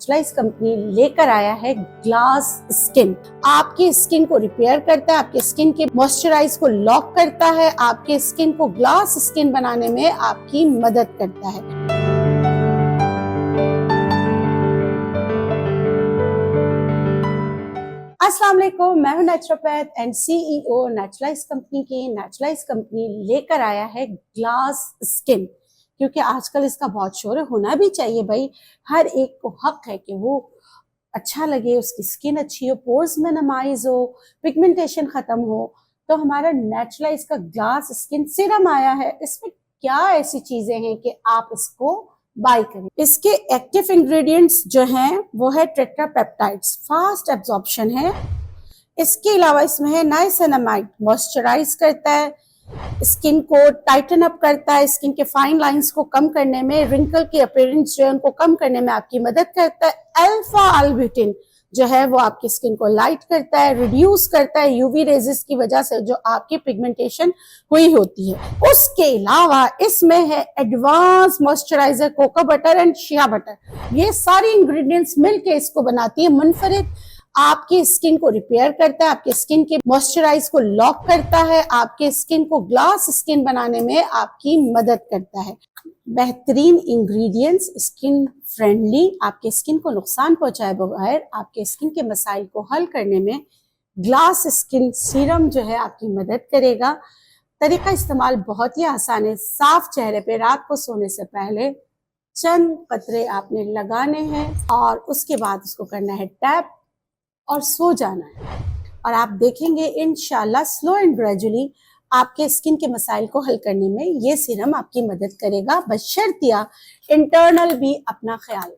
Neutralise company लेकर आया है ग्लास स्किन। आपकी स्किन को रिपेयर करता है, आपके स्किन के मॉइस्चराइज को लॉक करता है, आपके स्किन को ग्लास स्किन बनाने में आपकी मदद करता है। अस्सलाम वालेकुम, मैं हूं naturopath and CEO neutralise company की। नेचुरलाइज कंपनी लेकर आया है ग्लास स्किन, क्योंकि आजकल इसका बहुत शोर होना भी चाहिए भाई। हर एक को हक है कि वो अच्छा लगे, उसकी स्किन अच्छी हो, पोर्स मिनिमाइज हो, पिगमेंटेशन खत्म हो। तो हमारा नेचुरलाइज का ग्लास स्किन सीरम आया है। इसमें क्या ऐसी चीजें हैं कि आप इसको बाय करें। इसके एक्टिव इंग्रेडिएंट्स जो हैं वो है टेट्रापेप्टाइड्स, फास्ट एब्जॉर्प्शन है। इसके अलावा इसमें है नाइसिनामाइड, मॉइस्चराइज करता है, स्किन को टाइटन अप करता है, स्किन के फाइन लाइंस को कम करने में, रिंकल की अपीयरेंस जो है उनको कम करने में आपकी मदद करता है। अल्फा अल्ब्यूटिन जो है वो आपकी स्किन को लाइट करता है, रिड्यूस करता है यूवी रेजिस की वजह से जो आपकी पिगमेंटेशन हुई होती है। उसके अलावा इसमें है advance moisturiser, cocoa butter and shea butter. ये सारी इंग्रेडिएंट्स मिलके इसको बनाती है मुनफरिद। आपकी स्किन को रिपेयर करता है, आपके स्किन के मॉइस्चराइज को लॉक करता है, आपके स्किन को ग्लास स्किन बनाने में आपकी मदद करता है। बेहतरीन इंग्रेडिएंट्स, स्किन फ्रेंडली, आपके स्किन को नुकसान पहुंचाए बगैर आपके स्किन के मसाइल को हल करने में ग्लास स्किन सीरम जो है आपकी मदद करेगा। तरीका इस्तेमाल बहुत ही आसान है। साफ चेहरे पे रात को सोने से पहले चंद कतरे आपने लगाने हैं और उसके बाद उसको करना है टैप और सो जाना है। और आप देखेंगे इंशाल्लाह स्लो एंड ग्रेजुअली आपके स्किन के मसाइल को हल करने में ये सीरम आपकी मदद करेगा, बशर्तिया इंटरनल भी अपना ख्याल।